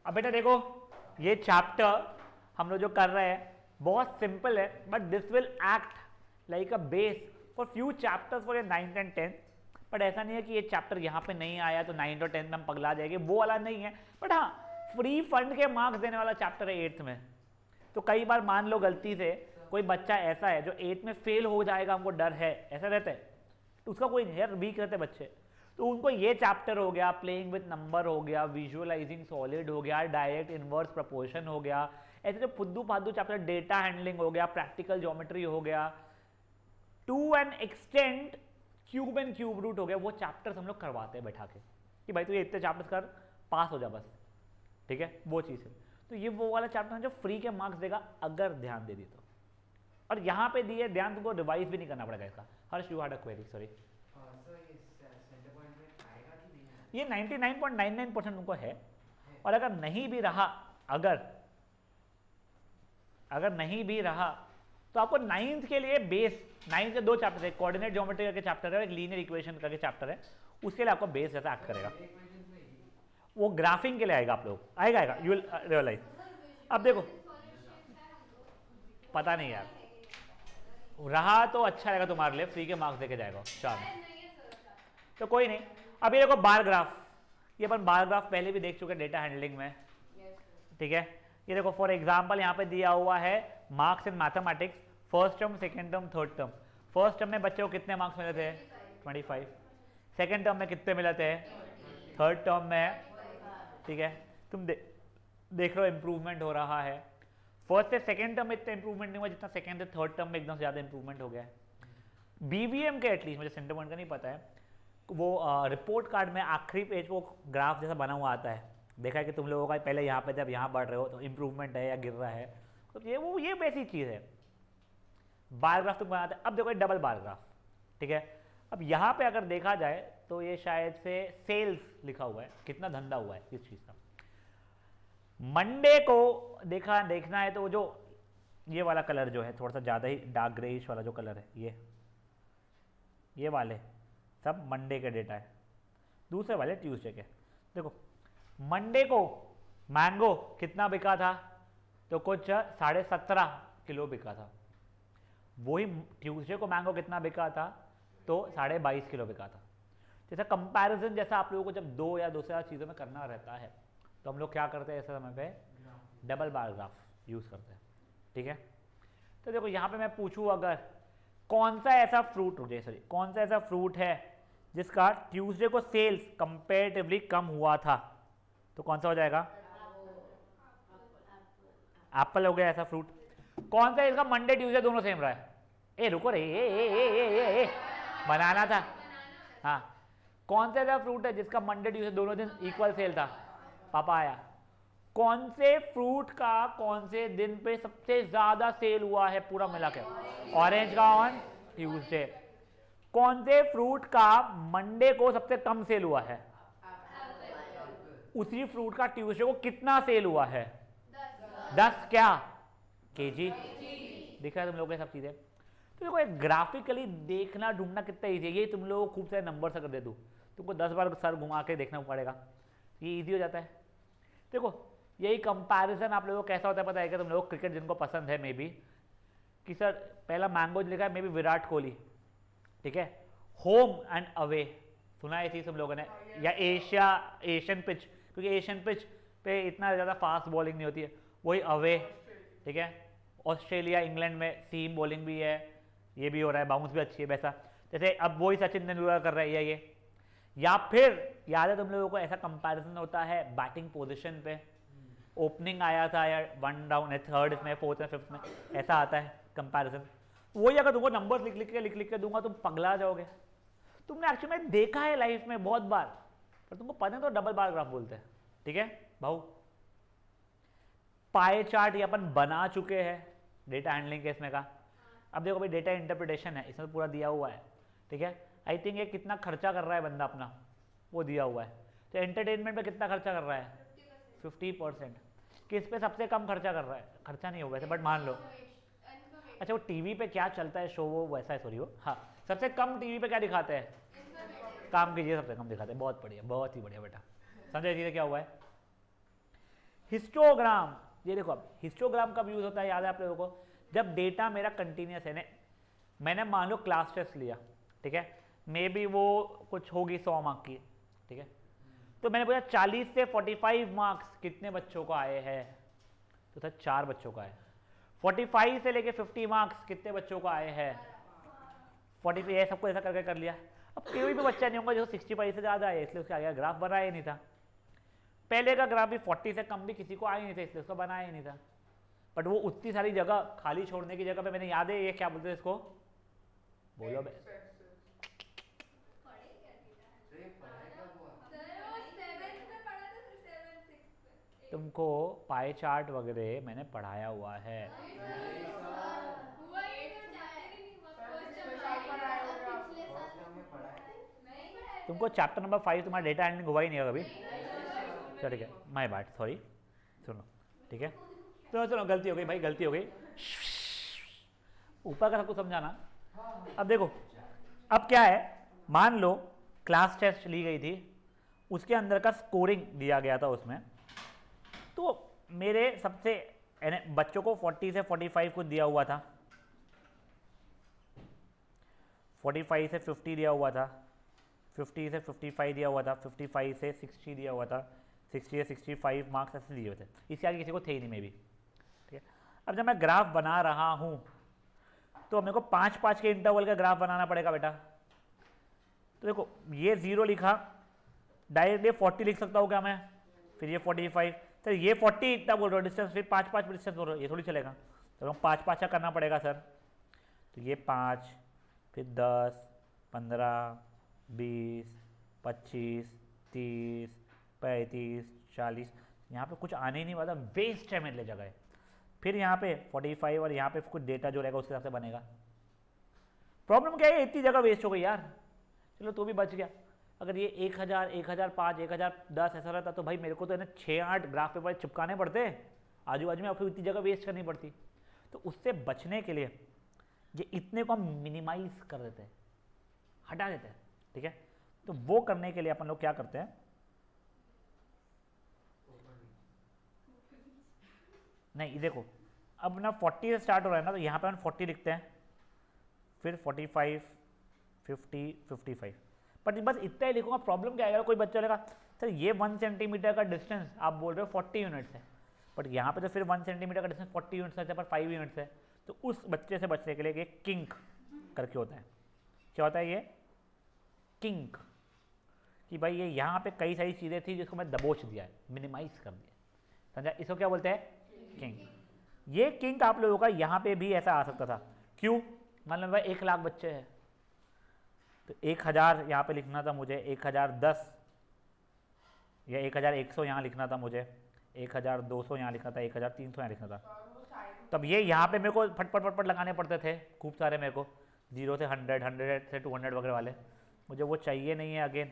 अब बेटा देखो ये चैप्टर हम लोग जो कर रहे हैं बहुत सिंपल है, but this will act like a base for few chapters for your 9th and 10th। But ऐसा नहीं है कि ये चैप्टर यहाँ पे नहीं आया तो 9th और 10th में हम पगला जाएंगे, वो वाला नहीं है। बट हाँ, फ्री फंड के मार्क्स देने वाला चैप्टर है 8th में। तो कई बार मान लो गलती से कोई बच्चा ऐसा है जो 8th में फेल हो जाएगा, हमको डर है, ऐसा रहता है, तो उसका कोई नहीं यार, वीक रहते बच्चे, तो उनको ये चैप्टर हो गया, प्लेइंग विद नंबर हो गया, विजुअलाइजिंग सॉलिड हो गया, डायरेक्ट इनवर्स प्रपोर्शन हो गया, ऐसे जो फुद्दू फादू चैप्टर, डेटा हैंडलिंग हो गया, प्रैक्टिकल ज्योमेट्री हो गया, to an extent cube and cube root हो गया, वो चैप्टर्स हम लोग करवाते हैं बैठा के कि भाई तू ये इतने चैप्टर्स कर, पास हो जा बस, ठीक है, वो चीज़ है। तो ये वो वाला चैप्टर है जो फ्री के मार्क्स देगा अगर ध्यान दे दी तो। और यहाँ पे दिए ध्यान, तुमको रिवाइज भी नहीं करना पड़ेगा इसका। Harsh you had a query, sorry. ये 99.99% तुमको है, और अगर नहीं भी रहा, अगर नहीं भी रहा तो आपको 9th के लिए बेस, 9th के 2 चैप्टर है, कोऑर्डिनेट ज्योमेट्री करके चैप्टर है, एक लीनियर इक्वेशन करके चैप्टर है, उसके लिए आपको बेस जैसा एक्ट करेगा। वो ग्राफिंग के लिए आएगा, आप लोग आएगा, यू विल रियलाइज। अब देखो, पता नहीं यार, रहा तो अच्छा रहेगा तुम्हारे लिए, फ्री के मार्क्स देके जाएगा 4 में, तो कोई नहीं। अब ये देखो बार ग्राफ, ये अपन बार ग्राफ पहले भी देख चुके हैं डेटा हैंडलिंग में, ठीक है। ये देखो फॉर एग्जांपल यहाँ पे दिया हुआ है marks in mathematics, first term, second term, third term. First term में बच्चे को कितने मार्क्स मिले थे? 25। सेकंड टर्म में कितने मिले थे? थर्ड टर्म में, ठीक है। तुम देख रहे हो इंप्रूवमेंट हो रहा है। फर्स्ट से सेकंड टर्म में इतना इंप्रूवमेंट नहीं हुआ जितना सेकंड से थर्ड टर्म में एकदम ज़्यादा इंप्रूवमेंट हो गया है। बीवीएम के एटलीस्ट, मुझे सेंटर पॉइंट का नहीं पता है, वो रिपोर्ट कार्ड में आखिरी पेज वो ग्राफ जैसा बना हुआ आता है, देखा है कि तुम लोगों का पहले यहाँ पे जब यहाँ बढ़ रहे हो तो इंप्रूवमेंट है या गिर रहा है, तो ये वैसी चीज़ है। बार ग्राफ तुम बनाते हैं। अब देखो डबल बार ग्राफ, ठीक है। अब यहाँ पे अगर देखा जाए तो ये शायद से सेल्स लिखा हुआ है, कितना धंधा हुआ है इस चीज़ का। मंडे को देखना है तो जो ये वाला कलर जो है थोड़ा सा ज़्यादा ही डार्क ग्रेइश वाला जो कलर है, ये वाले सब मंडे के डेटा है, दूसरे वाले ट्यूसडे के। देखो मंडे को मैंगो कितना बिका था? तो कुछ 17.5 किलो बिका था। वही ट्यूसडे को मैंगो कितना बिका था? तो 22.5 किलो बिका था। जैसा कंपैरिजन जैसा आप लोगों को जब 2 या 2 से ज़्यादा चीज़ों में करना रहता है तो हम लोग क्या करते हैं ऐसे समय पे? डबल बार ग्राफ यूज़ करते हैं, ठीक है। तो देखो यहाँ पे मैं पूछूँ अगर कौन सा ऐसा फ्रूट है जिसका ट्यूसडे को सेल्स कंपैरेटिवली कम हुआ था, तो कौन सा हो जाएगा? एप्पल हो गया ऐसा फ्रूट। कौन सा इसका मंडे ट्यूसडे दोनों सेम रहा है? ए रुको रे, ए बनाना था। हाँ, कौन सा ऐसा फ्रूट है जिसका मंडे ट्यूसडे दोनों दिन इक्वल सेल था? पापाया। कौन से फ्रूट का कौन से दिन पे सबसे ज्यादा सेल हुआ है पूरा मिला के? ऑरेंज का ऑन ट्यूसडे। कौन से फ्रूट का मंडे को सबसे कम सेल हुआ है? उसी फ्रूट का ट्यूसडे को कितना सेल हुआ है? 10 क्या केजी? दिखा है तुम लोगों को सब चीजें। तो देखो एक ग्राफिकली देखना ढूंढना कितना ईजी है। ये तुम लोगों को खूब सारे नंबर अगर दे दूं तुमको 10 बार सर घुमा के देखना पड़ेगा, ये ईजी हो जाता है। देखो यही कंपैरिजन आप लोगों को कैसा होता है पता है कि तुम लोग क्रिकेट जिनको पसंद है मे बी कि सर पहला मैंगो लिखा है मे बी विराट कोहली, ठीक है। होम एंड अवे सुना है चीज तुम लोगों ने, या एशियन पिच, क्योंकि एशियन पिच पे इतना ज़्यादा फास्ट बॉलिंग नहीं होती है, वही अवे, ठीक है। ऑस्ट्रेलिया इंग्लैंड में सीम बॉलिंग भी है, ये भी हो रहा है, बाउंस भी अच्छी है वैसा, जैसे अब वही सचिन तेंदुलकर कर रहा है ये। या फिर याद है तुम लोगों को ऐसा कंपैरिजन होता है बैटिंग पोजीशन पे, ओपनिंग आया था या 1 डाउन है, 3rd में 4th में 5th में, ऐसा आता है कंपैरिजन। वही अगर तुमको नंबर लिख के दूंगा तुम पगला जाओगे। तुमने एक्चुअली में देखा है लाइफ में बहुत बार, पर तुमको पता है तो डबल बार ग्राफ बोलते हैं, ठीक है भाऊ। पाई चार्ट ये अपन बना चुके हैं डेटा हैंडलिंग के इसमें का। अब देखो भाई डेटा इंटरप्रिटेशन है, इसमें पूरा दिया हुआ है, ठीक है। आई थिंक ये कितना खर्चा कर रहा है बंदा अपना, वो दिया हुआ है। तो एंटरटेनमेंट पे कितना खर्चा कर रहा है? 50%। किस पे सबसे कम खर्चा कर रहा है? खर्चा नहीं होगा वैसे, बट मान लो अच्छा वो टीवी पे क्या चलता है शो, वो वैसा है, सॉरी वो, हाँ सबसे कम टीवी पे क्या दिखाते हैं? काम कीजिए, सबसे कम दिखाते हैं। बहुत बढ़िया, बहुत ही बढ़िया बेटा, समझे चीज़ें क्या हुआ है। हिस्टोग्राम, ये देखो अब हिस्टोग्राम कब यूज होता है याद है आप लोगों को, जब डेटा मेरा कंटिन्यूस है। मैंने मान लो क्लास टेस्ट लिया, ठीक है, मे बी वो कुछ होगी 100 मार्क की, ठीक है, तो मैंने पूछा 40 से 45 मार्क्स कितने बच्चों को आए हैं, तो था 4 बच्चों को आए। 45 से लेके 50 मार्क्स कितने बच्चों को आए हैं, 45, ये सबको ऐसा करके कर लिया। अब कोई भी बच्चा नहीं होगा जो 65 से ज़्यादा है, इसलिए उसका आगे ग्राफ बनाया ही नहीं था। पहले का ग्राफ भी 40 से कम भी किसी को आया ही नहीं था, इसलिए उसका बनाया ही नहीं था। बट वो उतनी सारी जगह खाली छोड़ने की जगह पे मैंने याद है ये क्या बोलते हैं इसको, बोलो बे। तुमको पाई चार्ट वगैरह मैंने पढ़ाया हुआ है। तुमको चैप्टर नंबर 5 तुम्हारा डेटा हैंडलिंग हुआ ही नहीं है कभी। चलो ठीक है, माय बैड, सॉरी। सुनो ठीक है, सुनो गलती हो गई भाई, गलती हो गई, ऊपर का सबको समझाना। अब देखो अब क्या है, मान लो क्लास टेस्ट ली गई थी, उसके अंदर का स्कोरिंग दिया गया था उसमें, तो मेरे सबसे बच्चों को 40 से 45 कुछ दिया हुआ था, 45 से 50 दिया हुआ था, 50 से 55 दिया हुआ था, 55 से 60 दिया हुआ था, 60 से 65 मार्क्स ऐसे दिए हुए थे, इसके आगे किसी को थे ही नहीं मे भी, ठीक है। अब जब मैं ग्राफ बना रहा हूँ तो मेरे को 5-5 के इंटरवल का ग्राफ बनाना पड़ेगा बेटा। तो देखो ये 0 लिखा, डायरेक्ट ये 40 लिख सकता हूँ क्या मैं, फिर ये 45, सर ये 40 इतना बोल रहा हूँ डिस्टेंस, फिर 5-5 डिस्टेंस बोल रहा हूँ, ये थोड़ी चलेगा, तो 5-5 का करना पड़ेगा सर। तो ये 5, फिर 10, 15, 20, 25, 30, 35, 40, यहाँ पे कुछ आने ही नहीं वाला, वेस्ट है मेरे लिए जगह। फिर यहाँ पे 45 और यहाँ पे कुछ डेटा जो रहेगा उसके हिसाब से बनेगा। प्रॉब्लम क्या है, इतनी जगह वेस्ट हो गई यार, चलो तो भी बच गया। अगर ये 1000, 1005, 1010 ऐसा रहता तो भाई मेरे को तो है ना 6-8 ग्राफ पेपर चिपकाने पड़ते आजू बाजू में, और फिर इतनी जगह वेस्ट करनी पड़ती। तो उससे बचने के लिए ये इतने को हम मिनिमाइज कर देते हैं, हटा देते हैं, ठीक है। तो वो करने के लिए अपन लोग क्या करते हैं, नहीं देखो अब ना 40 से स्टार्ट हो रहा है ना, तो यहाँ पे हम 40 लिखते हैं, फिर 45, 50, 55, पर बस इतना ही लिखूंगा। प्रॉब्लम क्या आएगा, कोई बच्चा लेगा सर ये 1 सेंटीमीटर का डिस्टेंस आप बोल रहे हो 40 यूनिट्स है, बट यहाँ पे तो फिर 1 सेंटीमीटर का डिस्टेंस 40 यूनिट्स है, पर 5 यूनिट्स है। तो उस बच्चे से बचने के लिए एक किंक करके होता है। क्या होता है ये किंक, कि भाई ये यहाँ पे कई सारी चीज़ें थी जिसको मैं दबोच दिया है, मिनिमाइज कर दिया, समझा, इसको क्या बोलते हैं किंक। ये किंक आप लोगों का यहाँ पे भी ऐसा आ सकता था, क्यों, मान लो भाई 1 लाख बच्चे हैं, तो 1000 यहाँ पे लिखना था मुझे, 1010 या 1100 यहाँ लिखना था मुझे, 1200 यहाँ लिखना था, 1300 यहाँ लिखना था। तब ये यहाँ पे मेरे को फटफट लगाने पड़ते थे खूब सारे, मेरे को 0 से 100, 100 से 200 वगैरह वाले, मुझे वो चाहिए नहीं है अगेन।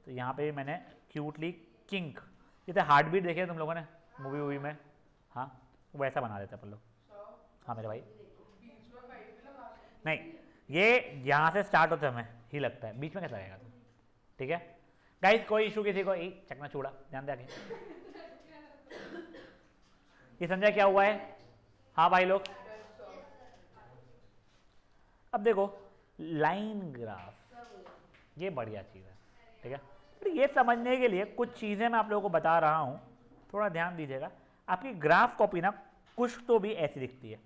तो यहाँ पे मैंने क्यूटली किंक, जैसे हार्ट बीट देखे तुम लोगों ने मूवी में, हाँ वैसा बना देते अपन लोग। हाँ मेरे भाई, नहीं ये यहाँ से स्टार्ट होता है, हमें ही लगता है, बीच में कैसा रहेगा तुम, ठीक है गाइस, कोई इशू किसी को, चकना चूड़ा ध्यान दे आगे। ये समझा क्या हुआ है, हाँ भाई लोग। अब देखो लाइन ग्राफ ये बढ़िया चीज़ है, ठीक है। तो ये समझने के लिए कुछ चीज़ें मैं आप लोगों को बता रहा हूँ, थोड़ा ध्यान दीजिएगा। आपकी ग्राफ कॉपी ना कुछ तो भी ऐसी दिखती है,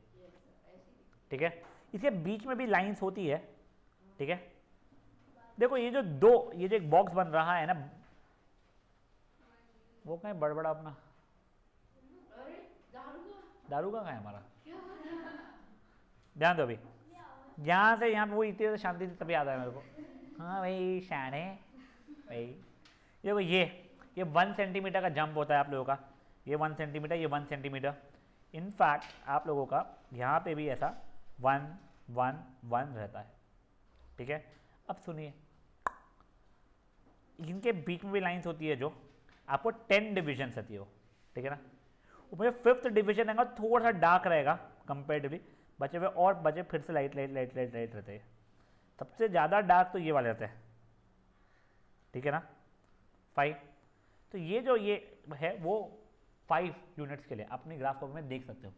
ठीक है, इसके बीच में भी लाइंस होती है, ठीक है। देखो ये जो एक बॉक्स बन रहा है ना, वो कहीं बड़बड़ा अपना दारू का है हमारा, ध्यान दो अभी, यहाँ से यहाँ पे वो इतनी शांति से तभी आता है मेरे को, हाँ भाई शाने भाई। देखो ये 1 सेंटीमीटर का जंप होता है आप लोगों का, ये 1 सेंटीमीटर, ये 1 सेंटीमीटर। इनफैक्ट आप लोगों का यहाँ पे भी ऐसा 1, 1, 1 रहता है, ठीक है। अब सुनिए, इनके बीच में भी लाइंस होती है जो आपको 10 डिविजन आती हो, ठीक है ना। ऊपर 5th डिवीजन रहेगा थोड़ा सा डार्क रहेगा कंपेरेटिवली, बचे हुए और बचे फिर से लाइट रहते हैं। सबसे ज़्यादा डार्क तो ये वाले रहते हैं, ठीक है ना, 5। तो ये जो ये है वो 5 यूनिट्स के लिए अपनी ग्राफ को में देख सकते हो।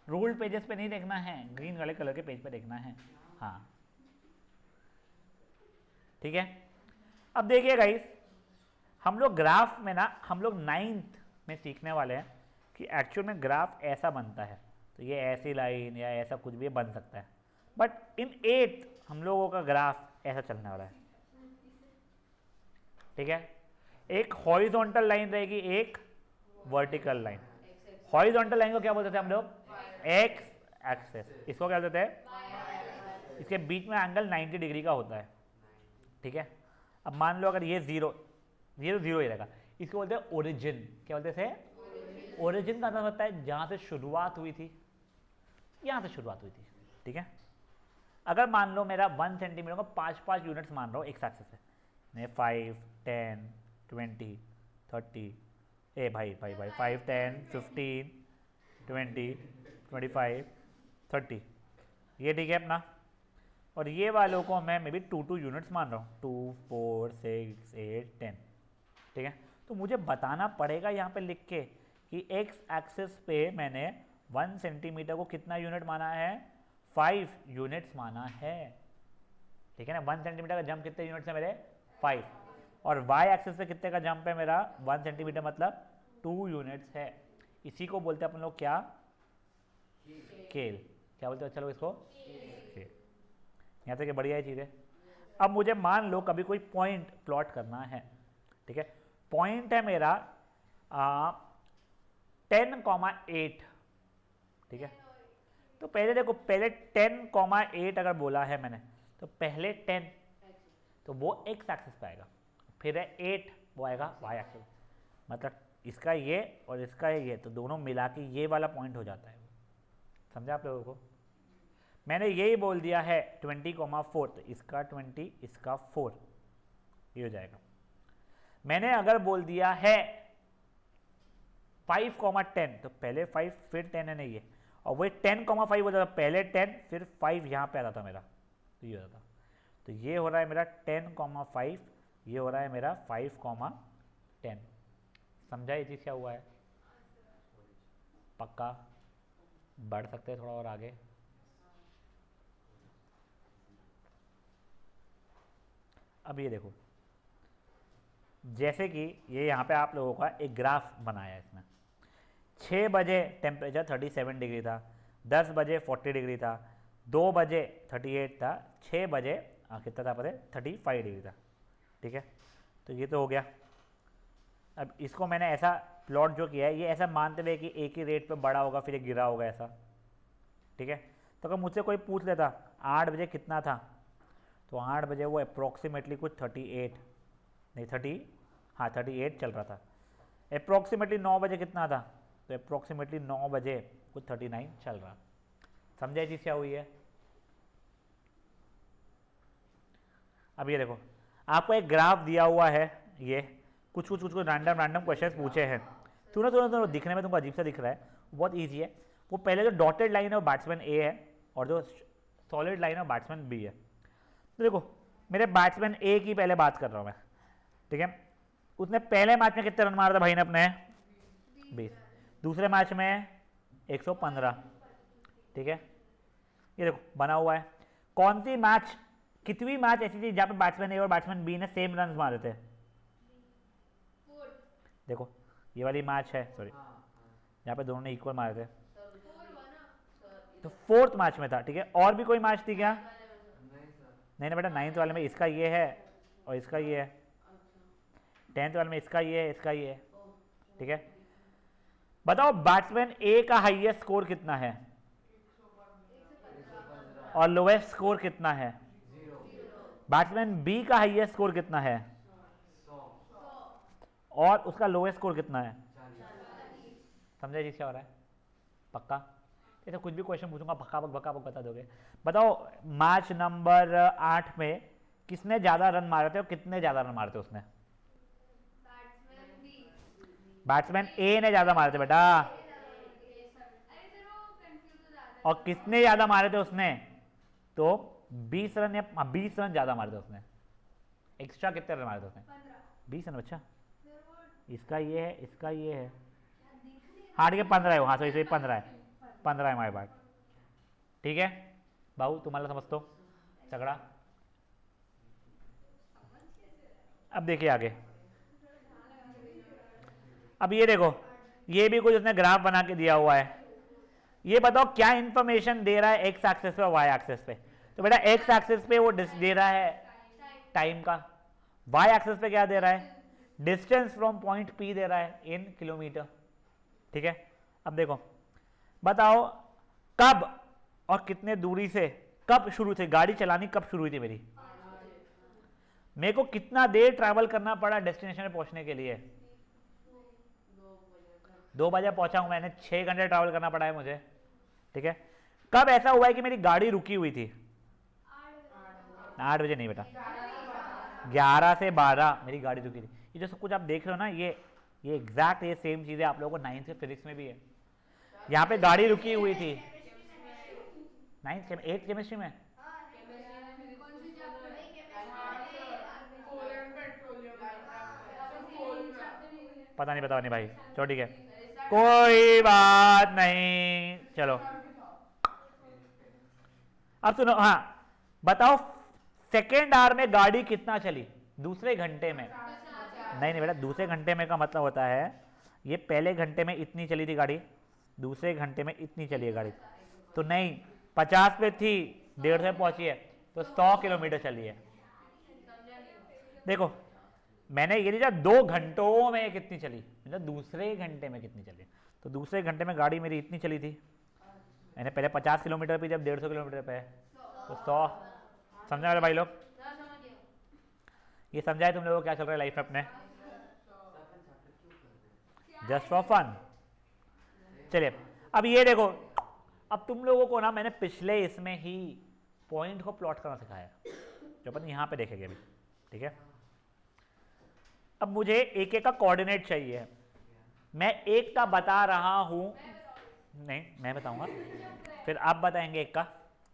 रूल्ड पेजेस पे नहीं देखना है, ग्रीन वाले कलर के पेज पे देखना है। हाँ ठीक है। अब देखिए गाइस, हम लोग ग्राफ में ना हम लोग 9th में सीखने वाले हैं कि एक्चुअल में ग्राफ ऐसा बनता है, तो ये ऐसी लाइन या ऐसा कुछ भी बन सकता है, बट इन 8th हम लोगों का ग्राफ ऐसा चलने वाला है। ठीक है, एक हॉरिजॉन्टल लाइन रहेगी, एक वर्टिकल लाइन। हॉरिजॉन्टल लाइन को क्या बोलते थे हम लोग? X axis. इसको क्या बोलते थे? इसके बीच में एंगल 90 डिग्री का होता है। ठीक है, अब मान लो अगर ये 0 0 0 ही रहेगा, इसको बोलते हैं ओरिजिन। क्या बोलते थे? ओरिजिन का मतलब होता है जहां से शुरुआत हुई थी, यहां से शुरुआत हुई थी। ठीक है, अगर मान लो मेरा 1 सेंटीमीटर को 5 यूनिट्स मान रहा हूँ एक्स एक्सिस पे, मैं 5 10 20 30 भाई 5 10 15 20 25 30, ये ठीक है अपना। और ये वालों को मैं मे बी 2 यूनिट्स मान रहा हूँ, 2 4 6 8 10। ठीक है, तो मुझे बताना पड़ेगा यहाँ पे लिख के कि एक्स एक्सिस पे मैंने 1 सेंटीमीटर को कितना यूनिट माना है? 5 यूनिट्स माना है। ठीक है ना, 1 सेंटीमीटर का जंप कितने यूनिट्स है मेरे? 5। और वाई एक्सिस पे कितने का जंप है मेरा? 1 सेंटीमीटर मतलब 2 यूनिट्स है। इसी को बोलते हैं अपन लोग क्या? स्केल। क्या बोलते हैं चलो इसको? स्केल। यहाँ तक बढ़िया चीज़ है। अब मुझे मान लो कभी कोई पॉइंट प्लॉट करना है। ठीक है, पॉइंट है मेरा 10,8। ठीक है, तो पहले देखो, पहले 10,8 अगर बोला है मैंने, तो पहले 10 तो वो एक्स एक्सिस पे आएगा, फिर है 8 वो आएगा वाई एक्सिस। मतलब इसका ये और इसका ये, तो दोनों मिला के ये वाला पॉइंट हो जाता है। समझा आप लोगों को? मैंने यही बोल दिया है 20,4, तो इसका 20 इसका 4, ये हो जाएगा। मैंने अगर बोल दिया है 5,10, तो पहले 5 फिर 10 है नहीं ये, और वही 10,5 हो जाता, पहले 10 फिर 5 यहाँ पे आता था मेरा, तो ये हो जाता। तो ये हो रहा है मेरा 10,5, ये हो रहा है मेरा 5,10। समझा ये चीज़ क्या हुआ है? पक्का? बढ़ सकते हैं थोड़ा और आगे। अब ये देखो, जैसे कि ये यहाँ पे आप लोगों का एक ग्राफ बनाया है। इसमें 6 बजे टेम्परेचर 37 डिग्री था, 10 बजे 40 डिग्री था, 2 बजे 38 था, 6 बजे कितना था पता है? 35 डिग्री था। ठीक है, तो ये तो हो गया। अब इसको मैंने ऐसा प्लॉट जो किया है, ये ऐसा मानते हुए कि एक ही रेट पे बढ़ा होगा फिर गिरा होगा ऐसा। ठीक है, तो अगर मुझसे कोई पूछ लेता 8 बजे कितना था, तो 8 बजे वो अप्रोक्सीमेटली कुछ 38 नहीं 38 चल रहा था। अप्रोक्सीमेटली 9 बजे कितना था, तो अप्रोक्सीमेटली 9 बजे कुछ 39 चल रहा। समझे चीज़ क्या हुई है? अब ये देखो, आपको एक ग्राफ दिया हुआ है, ये कुछ रैंडम क्वेश्चन पूछे हैं। सुनो, दिखने में तुमको अजीब सा दिख रहा है, बहुत ईजी है। वो पहले जो डॉटेड लाइन है वो बैट्समैन ए है, और जो सॉलिड लाइन है वो बैट्समैन बी है। तो देखो, मेरे बैट्समैन ए की पहले बात कर रहा हूँ मैं। ठीक है, उसने पहले मैच में कितने रन मारा था भाई ने अपने? 20। दूसरे मैच में 115। ठीक है, ये देखो बना हुआ है। कौन सी मैच, कितनी मैच ऐसी थी जहाँ पे बैट्समैन ए और बैट्समैन बी ने सेम रन मारे थे? देखो ये वाली मैच है, सॉरी, यहाँ पे दोनों ने इक्वल मारे थे, तो 4th मैच में था। ठीक है, और भी कोई मैच थी क्या? नहीं ना बेटा, 9th वाले में इसका ये है और इसका ये है, 10th वाले में इसका ये है, इसका ये है। ठीक है, बताओ बैट्समैन ए का हाईएस्ट स्कोर कितना है और लोएस्ट स्कोर कितना है? बैट्समैन बी का हाईएस्ट स्कोर कितना है और उसका लोएस्ट स्कोर कितना है? समझा जी क्या हो रहा है? पक्का? ये तो कुछ भी क्वेश्चन पूछूंगा भक्का बता दोगे। बताओ मैच नंबर 8 में किसने ज्यादा रन मारे थे और कितने ज्यादा रन मारे थे उसने? बैट्समैन ए ने ज्यादा मारे थे बेटा। और कितने ज्यादा मारे थे उसने? तो 20 रन या 20 रन ज्यादा मारे थे उसने। एक्स्ट्रा कितने रन मारे थे उसने? 20 रन। अच्छा, इसका ये है, इसका ये है, हाँ ठीक है 15 है। हाँ सही 15 है, 15 है हमारे पास। ठीक है बाबू, तुम्हारा समझ तो तगड़ा। अब देखिए आगे, अब ये देखो, ये भी कुछ उसने ग्राफ बना के दिया हुआ है। ये बताओ क्या इंफॉर्मेशन दे रहा है एक्स एक्सिस पे, वाई एक्सिस पे? तो बेटा एक्स एक्सिस पे वो दे रहा है टाइम का, वाई एक्सिस पे क्या दे रहा है? डिस्टेंस फ्रॉम पॉइंट पी दे रहा है इन किलोमीटर। ठीक है, अब देखो बताओ कब और कितने दूरी से, कब शुरू थी गाड़ी चलानी, कब शुरू हुई थी मेरी? मेरे को कितना देर ट्रैवल करना पड़ा डेस्टिनेशन में पहुंचने के लिए? 2 बजे पहुंचा हूं मैंने, 6 घंटे ट्रैवल करना पड़ा है मुझे। ठीक है, कब ऐसा हुआ है कि मेरी गाड़ी रुकी हुई थी? 8 बजे नहीं बेटा, 11 से 12 मेरी गाड़ी रुकी थी। ये जो सब कुछ आप देख रहे हो ना, ये एग्जैक्ट ये सेम चीजें आप लोगों को 9th के फिजिक्स में भी है। यहाँ पे गाड़ी रुकी हुई थी 9th 8th केमिस्ट्री में। पता नहीं भाई, चलो ठीक है, कोई बात नहीं, चलो अब सुनो। हाँ बताओ सेकेंड आवर में गाड़ी कितना चली? दूसरे घंटे में? नहीं बेटा, दूसरे घंटे में का मतलब होता है ये पहले घंटे में इतनी चली थी गाड़ी, दूसरे घंटे में इतनी चली है गाड़ी। तो नहीं, 50 पे थी, 150 पे पहुंची है, तो 100 किलोमीटर चली है। देखो मैंने ये नहीं 2 घंटों में कितनी चली, मतलब दूसरे घंटे में कितनी चली। तो दूसरे घंटे में गाड़ी मेरी इतनी चली थी, मैंने पहले 50 किलोमीटर पे, जब 150 किलोमीटर पे है तो 100। समझा मेरे भाई लोग? ये समझाए तुम लोगों को क्या चल रहा है लाइफ में अपने? Just for fun. चलिए अब ये देखो, अब तुम लोगों को ना मैंने पिछले इसमें ही पॉइंट को प्लॉट करना सिखाया, जो अपन यहाँ पे देखेंगे अभी। ठीक है, अब मुझे एक एक का कोऑर्डिनेट चाहिए। मैं एक का बता रहा हूं, नहीं मैं बताऊंगा, फिर आप बताएंगे एक का।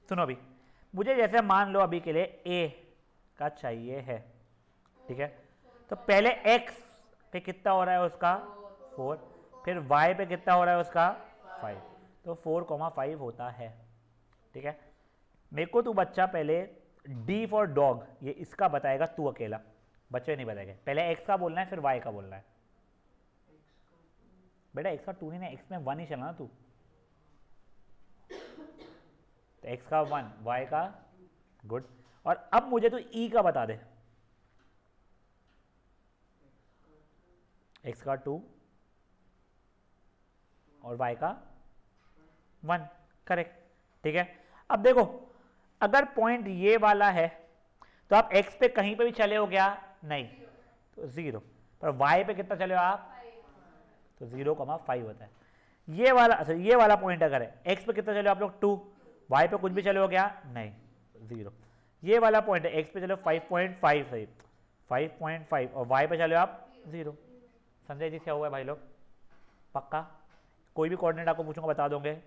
सुनो अभी, मुझे जैसे मान लो अभी के लिए ए का चाहिए है। ठीक है, तो पहले x पे कितना हो रहा है उसका 4, फिर y पे कितना हो रहा है उसका 5, तो 4,5 होता है। ठीक है, मेरे को तू बच्चा पहले D फॉर डॉग, ये इसका बताएगा तू अकेला, बच्चे नहीं बताएंगे। पहले x का बोलना है, फिर y का बोलना है। बेटा x का 2 नहीं है, x में 1 ही चलना ना तू, तो x का 1, y का गुड। और अब मुझे तो e का बता दे, x का 2 और y का 1, करेक्ट। ठीक है, अब देखो अगर पॉइंट ये वाला है तो आप x पे कहीं पे भी चले हो क्या? नहीं, तो 0। पर y पे कितना चले हो आप? तो 0,5 होता है। ये वाला, अच्छा ये वाला पॉइंट अगर है, x पे कितना चले हो आप लोग 2, y पे कुछ भी चले हो क्या? नहीं, 0। ये वाला पॉइंट है, x पे चले हो 5.5, सही 5.5, और y पे चले हो आप 0। समझे जी क्या हुआ है भाई लोग? पक्का? कोई भी कोऑर्डिनेट आपको पूछूंगा बता दोगे?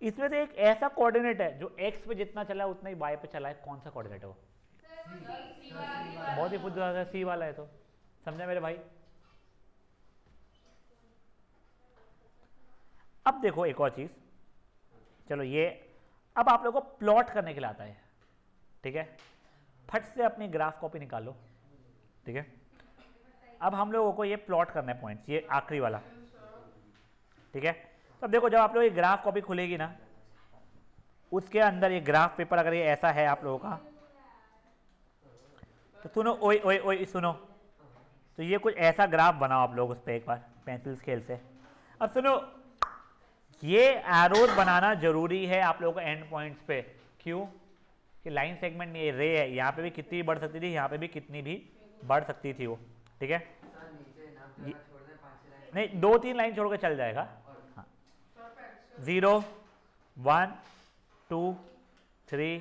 इसमें से एक ऐसा कोऑर्डिनेट है जो x पे जितना चला है उतना ही y पे चला है, कौन सा कोऑर्डिनेट है वो? बहुत ही बुद्धिमान, सी वाला है। तो समझा मेरे भाई? अब देखो एक और चीज, चलो ये अब आप लोगों को प्लॉट करने के लिए आता है। ठीक है, फट से अपनी ग्राफ कॉपी निकालो। ठीक है, अब हम लोगों को ये प्लॉट करना है पॉइंट्स, ये आखिरी वाला। ठीक है, तो अब देखो जब आप लोग ये ग्राफ कॉपी खुलेगी ना, उसके अंदर ये ग्राफ पेपर अगर ये ऐसा है आप लोगों का, तो सुनो ओए ओए ओए सुनो, तो ये कुछ ऐसा ग्राफ बनाओ आप लोग उस पर एक बार पेंसिल स्केल से। अब सुनो, ये एरोज बनाना जरूरी है आप लोगों को एंड पॉइंट्स पे। क्यों? कि लाइन सेगमेंट ये रे है, यहाँ पे भी कितनी बढ़ सकती थी, यहाँ पे भी कितनी भी बढ़ सकती थी वो। ठीक है, नहीं 2-3 लाइन छोड़ के चल जाएगा। हाँ, 0 1 2 3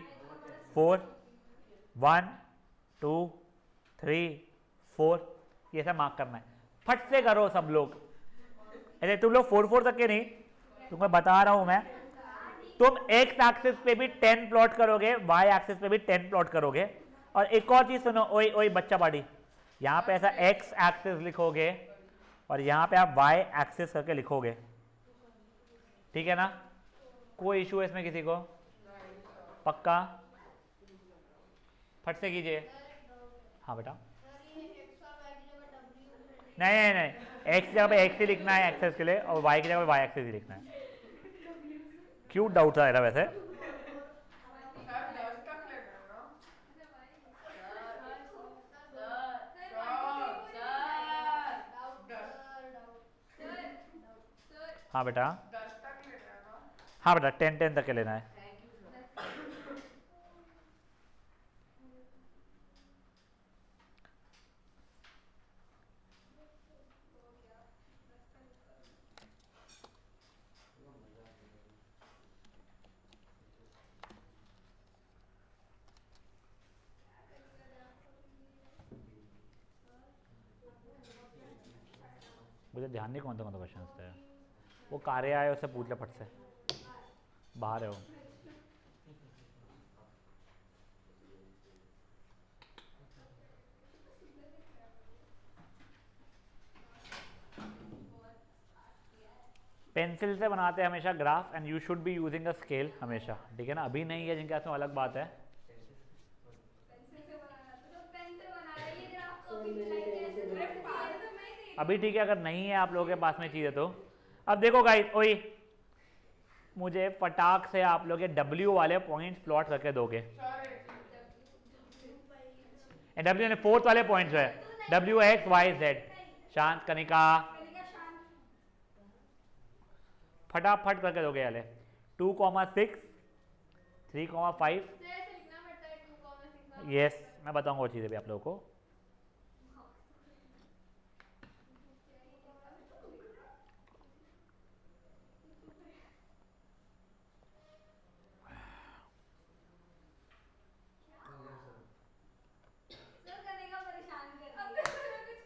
4 1 2 3 4, ये ऐसा मार्क करना है। फट से करो सब लोग, ऐसे तुम लोग 4 तक के नहीं, तुम्हें बता रहा हूं मैं। तुम x एक्सिस पे भी 10 प्लॉट करोगे, y एक्सिस पे भी 10 प्लॉट करोगे, और एक और चीज सुनो, ओए ओए बच्चा पार्टी, यहाँ पे ऐसा एक्स एक्सिस लिखोगे और यहाँ पे आप वाई एक्सिस करके लिखोगे, ठीक है ना? कोई इशू है इसमें किसी को? पक्का? फट से कीजिए। हाँ बेटा। नहीं नहीं नहीं, एक्स की जगह पे एक्स ही लिखना है एक्सेस के लिए, और वाई की जगह पे वाई एक्सेस ही लिखना है। क्यों डाउट था वैसे? हाँ बेटा, हाँ बेटा 10 तक के लेना है। मुझे ध्यान नहीं कौन सा क्वेश्चन थे। वो कार्य आए उससे पूछ ले फट से, बाहर है वो। पेंसिल से बनाते हैं हमेशा graph, and you should be using a scale हमेशा, ठीक है ना? अभी नहीं है जिनके हाथ में अलग बात है। अभी ठीक है, अगर नहीं है आप लोगों के पास में चीज़ है तो। अब देखो गाइस, ओए मुझे फटाक से आप लोग W वाले पॉइंट्स प्लॉट करके दोगे। W ने फोर्थ वाले पॉइंट्स है, W X Y Z। शांत कनिका, फटाफट करके दोगे वाले। 2,6, 3,5। यस, मैं बताऊंगा वो चीज़ें भी आप लोगों को।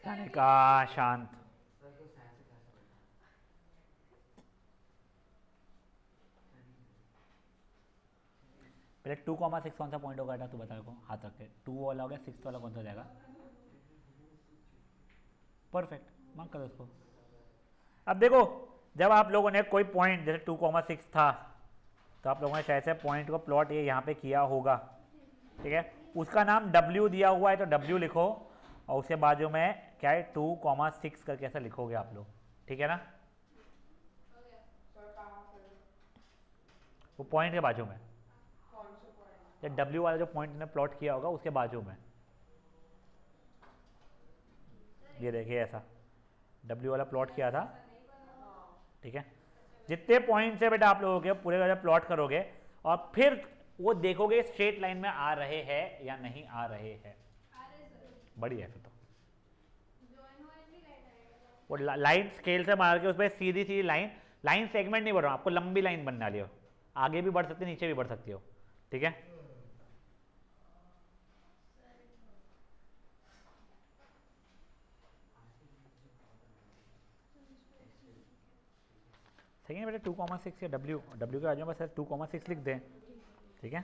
कनिका शांत। पहले 2,6 कौन सा पॉइंट होगा? तू बता को हाथ रख के। 2 वाला हो गया, 6 वाला कौन सा जाएगा? परफेक्ट, मार्क करो उसको। अब देखो, जब आप लोगों ने कोई पॉइंट जैसे 2,6 था, तो आप लोगों ने शायद से पॉइंट को प्लॉट ये यहाँ पे किया होगा, ठीक है? उसका नाम W दिया हुआ है तो W लिखो, और उसके बाजू में क्या है 2,6 करके ऐसा लिखोगे आप लोग, ठीक है ना? वो पॉइंट के बाजू में, जब W वाला जो पॉइंट ने प्लॉट किया होगा उसके बाजू में, ये देखिए ऐसा W वाला प्लॉट किया था, ठीक है? जितने पॉइंट्स है बेटा आप लोगों के पूरे का प्लॉट करोगे, और फिर वो देखोगे स्ट्रेट लाइन में आ रहे हैं या नहीं आ रहे हैं। बढ़िया है फिर तो। वो लाइन स्केल से मार के उस पर सीधी सीधी लाइन, लाइन सेगमेंट नहीं बढ़ रहा, आपको लंबी लाइन बनने वाली हो, आगे भी बढ़ सकती है नीचे भी बढ़ सकती हो, ठीक है? सही है बेटा। 2,6 या W के बाजू में बस 2,6 लिख दें, ठीक है?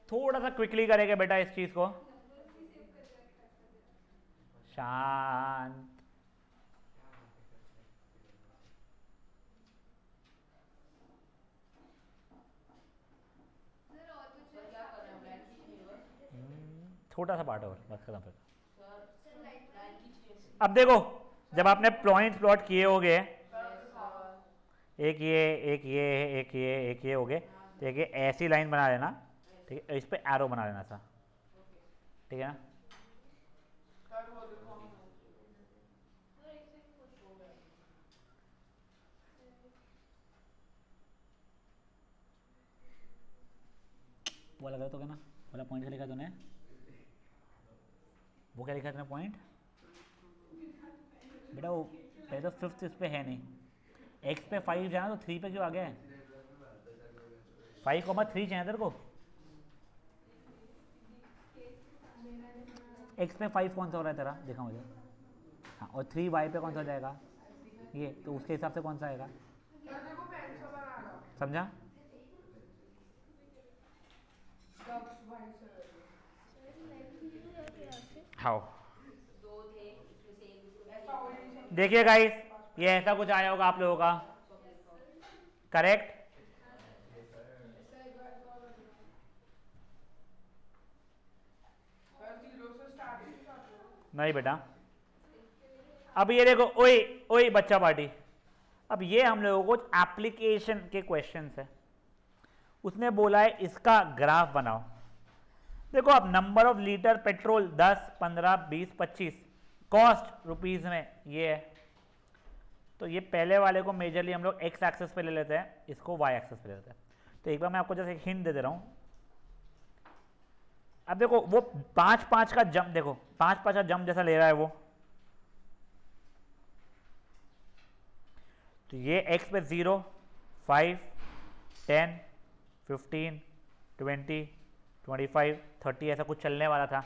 थोड़ा सा क्विकली करेंगे बेटा इस चीज को। शांत। छोटा सा पार्ट और बस खत्म फिर। अब देखो, जब आपने पॉइंट प्लॉट किए होंगे, एक ये एक ये एक ये एक ये हो गए, तो एक ये ऐसी लाइन बना लेना, ठीक है? इस पे एरो बना लेना सा, ठीक है ना? वो लगा तो क्या ना, वाला पॉइंट क्या लिखा तूने? वो क्या लिखा तूने पॉइंट? बेटा वो पहले तो फिफ्थ इस पे है नहीं, एक्स पे 5 जाना तो 3 पे क्यों आ गया है? 5,3 चाहिए तेरे को। एक्स पे 5 कौन सा हो रहा है तेरा, देखा मुझे। हाँ, और 3 वाई पे कौन सा हो जाएगा? ये तो उसके हिसाब से कौन सा आएगा? समझा? हाउ देखिए गाइस, ये ऐसा कुछ आया होगा आप लोगों का, करेक्ट? नहीं बेटा, अब ये देखो, ओए ओए बच्चा पार्टी, अब ये हम लोगों को एप्लीकेशन के क्वेश्चंस है। उसने बोला है इसका ग्राफ बनाओ। देखो अब number of litre petrol 10, 15, 20, 25, cost rupees में ये है। तो ये पहले वाले को मेजरली हम लोग एक्स एक्सेस पे ले लेते हैं, इसको वाई एक्सेस पे ले लेते हैं। तो एक बार मैं आपको जैसे एक हिंट दे रहा हूं। अब देखो वो 5-5 का जंप, देखो 5-5 का जंप जैसा ले रहा है वो, तो ये x पे 0, 5, 10, 15, 20, 25, 30 ऐसा कुछ चलने वाला था।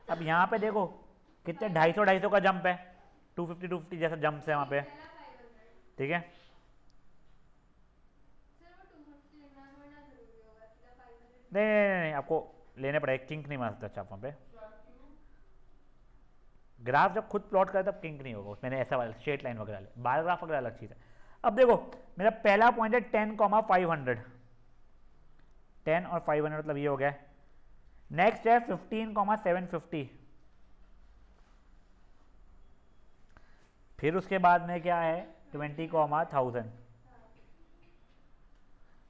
अब यहाँ पे देखो कितने 250 का जंप है, 250 जैसा जंप है वहाँ पे, ठीक है। नहीं, आपको लेने पड़ेगा, किंक नहीं मार सकता अच्छा वहाँ पे। ग्राफ जब खुद प्लॉट करे तब किंक नहीं होगा, मैंने ऐसा वाला स्ट्रेट लाइन वगैरह ले, बार ग्राफ वगैरह अलग चीज़ है। अब देखो मेरा पहला पॉइंट है 10,500, 10 और 500 मतलब ये हो गया। नेक्स्ट है 15,750, फिर उसके बाद में क्या है 20,1000,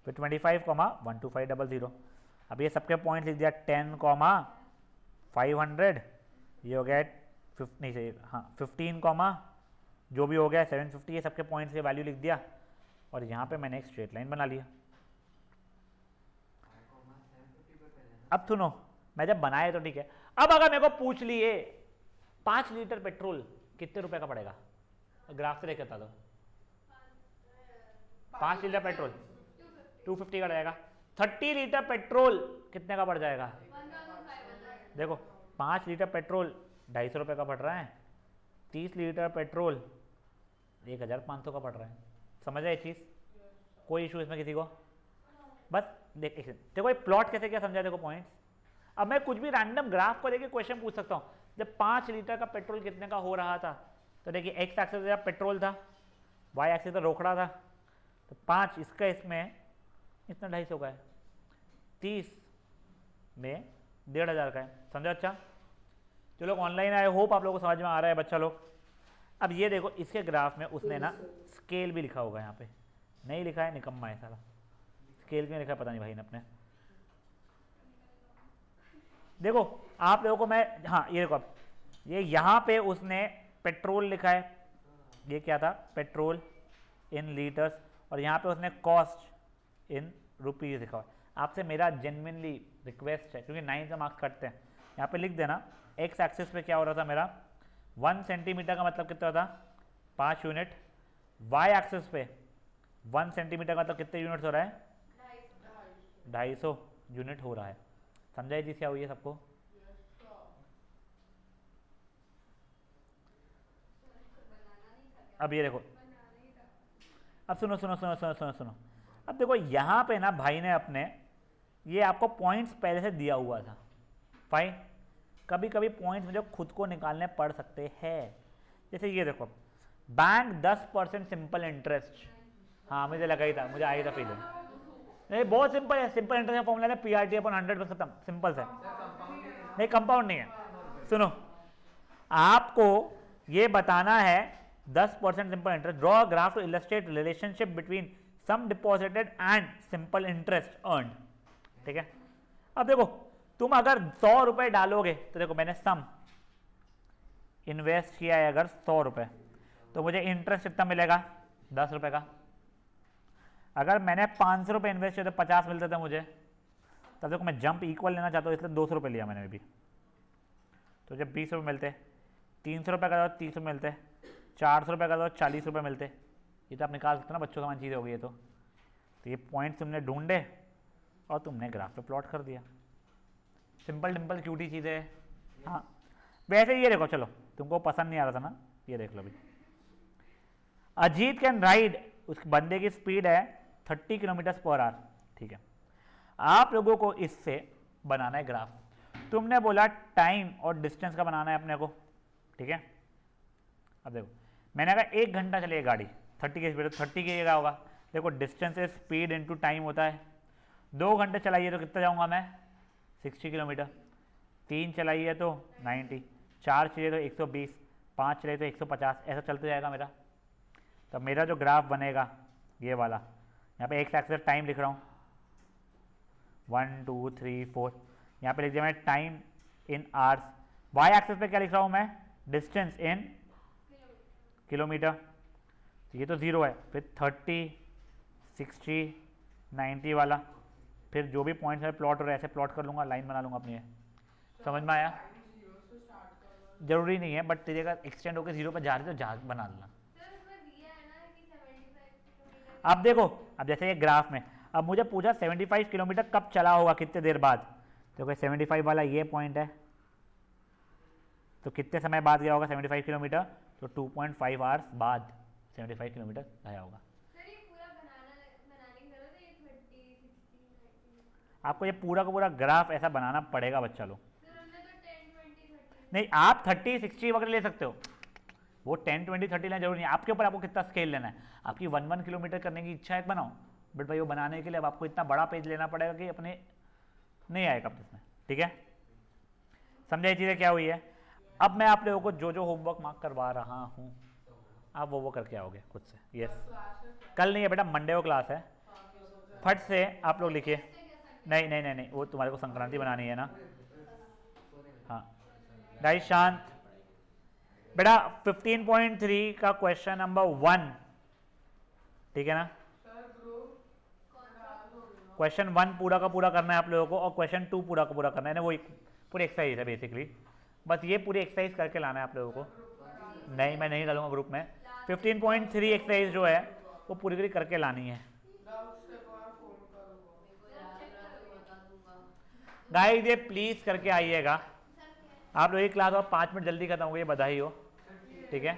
फिर 25,12500। अब ये सबके पॉइंट लिख दिया, 10,500, ये हो गया नहीं चाहिए, हाँ 15, जो भी हो गया 750, ये सबके पॉइंट्स के वैल्यू लिख दिया, और यहाँ पे मैंने एक स्ट्रेट लाइन बना लिया। अब सुनो, मैं जब बनाया तो ठीक है, अब अगर मेरे को पूछ लिए 5 लीटर पेट्रोल कितने रुपए का पड़ेगा, ग्राफ से लेकर बता दो। 5 लीटर पेट्रोल 250 का रहेगा। 30 लीटर पेट्रोल कितने का पड़ जाएगा? देखो 5 लीटर पेट्रोल 250 रुपये का पड़ रहा है, 30 लीटर पेट्रोल 1500 का पड़ रहा है। समझ आए चीज़? कोई इशू इसमें किसी को? बस देखो ये प्लॉट कैसे क्या समझा, देखो पॉइंट्स। अब मैं कुछ भी रैंडम ग्राफ को देखिए क्वेश्चन पूछ सकता हूँ। जब 5 लीटर का पेट्रोल कितने का हो रहा था, तो देखिए एक्स एक्सिस पेट्रोल था, वाई एक्सिस पर रोकड़ा था, तो 5 इसका इसमें इतना 250 का है, 30 में 1500 का है। समझो? अच्छा जो लोग ऑनलाइन आए, होप आप लोगों को समझ में आ रहा है बच्चा लोग। अब ये देखो इसके ग्राफ में उसने ना स्केल भी लिखा होगा, यहाँ पे नहीं लिखा है, निकम्मा है साला, स्केल क्यों लिखा है पता नहीं भाई ने अपने। देखो आप लोगों को मैं, हाँ ये देखो, अब ये यहाँ पे उसने पेट्रोल लिखा है, ये क्या था पेट्रोल इन लीटर्स, और यहाँ पे उसने कॉस्ट इन रुपीज लिखा हुआ। आपसे मेरा जेन्युइनली रिक्वेस्ट है, क्योंकि 9 से मार्क्स कटते हैं, यहाँ पे लिख देना एक्स एक्सिस पे क्या हो रहा था मेरा 1 सेंटीमीटर का मतलब कितना था 5 यूनिट, वाई एक्सिस पे 1 सेंटीमीटर का मतलब कितने यूनिट्स हो रहा है 250 यूनिट हो रहा है। समझा ये चीज़ क्या हुई है सबको? अब ये देखो, अब सुनो सुनो सुनो सुनो सुनो सुनो, अब देखो यहाँ पे ना भाई ने अपने ये आपको पॉइंट्स पहले से दिया हुआ था, फाइन। कभी कभी पॉइंट्स मुझे खुद को निकालने पड़ सकते हैं। जैसे ये देखो, बैंक 10% सिंपल इंटरेस्ट, हाँ मुझे लगा ही था, मुझे आई था फीलिंग, नहीं बहुत सिंपल है, सिंपल इंटरेस्ट का फॉर्मूला है PRT अपन 100 पर खत्म, सिंपल है, नहीं कंपाउंड नहीं है। सुनो आपको ये बताना है 10% simple interest, draw graph to illustrate relationship between sum deposited and simple interest earn. ठीक है, अब देखो तुम अगर 100 रुपए डालोगे, तो देखो मैंने सम इन्वेस्ट किया है अगर 100 रुपए, तो मुझे इंटरेस्ट कितना मिलेगा 10 रुपए का। अगर मैंने 500 रुपये इन्वेस्ट किया तो 50 मिलते थे मुझे, तब देखो मैं जंप इक्वल लेना चाहता हूँ, इसलिए 200 रुपये लिया मैंने भी, तो जब 20 रुपये मिलते, 300 रुपये का तो 30 रुपये मिलते, 400 रुपये का तो 40 रुपये मिलते। ये तो आप निकाल सकते ना, बच्चों समान चीज़ हो गई है। तो ये पॉइंट तुमने ढूंढे और तुमने ग्राफ पे प्लॉट कर दिया, सिंपल डिम्पल क्यूटी चीज़ें है। हाँ वैसे ये देखो, चलो तुमको पसंद नहीं आ रहा था ना, ये देख लो भाई, अजीत कैन राइड, उस बंदे की स्पीड है 30 किलोमीटर पर आवर। ठीक है, आप लोगों को इससे बनाना है ग्राफ। तुमने बोला टाइम और डिस्टेंस का बनाना है अपने को, ठीक है। अब देखो मैंने कहा 1 घंटा चलेगी गाड़ी 30 की स्पीड, 30 की क्या होगा, देखो डिस्टेंस है स्पीड इनटू टाइम होता है। 2 घंटे चलाइए तो कितना जाऊंगा मैं 60 किलोमीटर, 3 चलाइए तो 90, 4 चलिए तो 120, 5 चलिए तो 150, ऐसा चलते जाएगा मेरा। तो मेरा जो ग्राफ बनेगा ये वाला, यहाँ पे एक्स एक्सिस टाइम लिख रहा हूँ 1 2 3 4, यहाँ पे लिख दिया मैं time in hours, Y axis पे क्या लिख रहा हूँ मैं डिस्टेंस इन किलोमीटर। तो ये तो 0 है, फिर 30 60 90 वाला, फिर जो भी पॉइंट्स है प्लॉट हो रहा है ऐसे प्लॉट कर लूँगा, लाइन बना लूँगा अपनी है। समझ में आया? जरूरी नहीं है, बट तेरे का एक्सटेंड होकर 0 पर जा रही तो जा बना लेना। अब देखो, अब जैसे ये ग्राफ में अब मुझे पूछा 75 किलोमीटर कब चला होगा, कितने देर बाद, तो कोई 75 वाला ये पॉइंट है, तो कितने समय बाद गया होगा 75 किलोमीटर, तो 2.5 आवर्स बाद 75 किलोमीटर गया होगा। आपको ये पूरा का पूरा ग्राफ ऐसा बनाना पड़ेगा बच्चा लोग। नहीं, आप 30 60 वगैरह ले सकते हो, वो 10 20 30 लेना जरूरी नहीं है, आपके ऊपर आपको कितना स्केल लेना है। आपकी 1 किलोमीटर करने की इच्छा है बनाओ, बट भाई वो बनाने के लिए अब आपको इतना बड़ा पेज लेना पड़ेगा कि अपने नहीं आएगा इसमें, ठीक है। समझाई चीज़ें क्या हुई है। अब मैं आप लोगों को जो जो होमवर्क मार्क करवा रहा हूँ आप वो करके आओगे खुद से। यस, कल नहीं है बेटा, मंडे को क्लास है। फट से आप लोग लिखिए। नहीं नहीं नहीं नहीं, वो तुम्हारे को संक्रांति बनानी है ना। हाँ गाइस शांत बेटा। 15.3 का क्वेश्चन नंबर 1, ठीक है ना। क्वेश्चन 1 पूरा का पूरा करना है आप लोगों को, और क्वेश्चन 2 पूरा का पूरा करना है ना, वो पूरी एक्सरसाइज है बेसिकली, बस ये पूरी एक्सरसाइज करके लाना है आप लोगों को। नहीं, मैं नहीं डालूंगा ग्रुप में। 15.3 एक्सरसाइज जो है वो पूरी पूरी करके लानी है। गाइस ये प्लीज करके आइएगा आप लोग। ये क्लास और 5 मिनट जल्दी खत्म हो गई, बधाई हो, ठीक है।